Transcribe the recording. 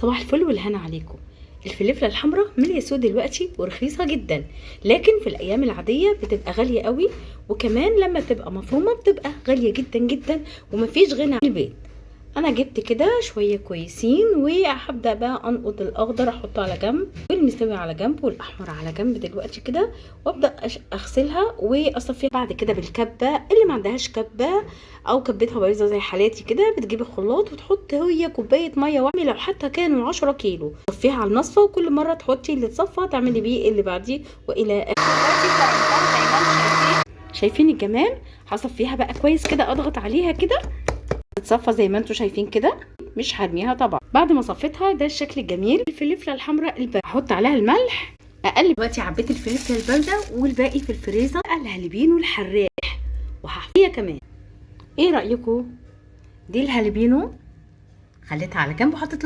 صباح الفل والهنا عليكم. الفلفله الحمراء ماليه سوق دلوقتي ورخيصه جدا، لكن في الايام العاديه بتبقى غاليه قوي، وكمان لما تبقى مفرومه بتبقى غاليه جدا جدا ومفيش غنى عن البيت. انا جبت كده شويه كويسين، وهبدا بقى انقط الاخضر احطه على جنب، والمستوي على جنب، والاحمر على جنب دلوقتي كده، وابدا اغسلها واصفيها بعد كده بالكبه. اللي ما عندهاش كبه او كبتها بايظه زي حالاتي كده، بتجيب الخلاط وتحط هي كوبايه ميه واعملي لو حتى كانوا 10 كيلو، تصفيها على المصفى، وكل مره تحطي اللي اتصفى تعملي بيه اللي بعديه والى اخره. شايفين الجمال؟ هصفيها بقى كويس كده، اضغط عليها كده تتصفى زي ما انتم شايفين كده، مش هرميها طبعا. بعد ما صفيتها ده الشكل الجميل. الفلفله الحمراء البارده احط عليها الملح اقلب. دلوقتي عبيت الفلفله البارده والباقي في الفريزر، الهالبينو الحراق وهحطيها كمان. ايه رايكم؟ دي الهالبينو خليتها على جنب وحطيت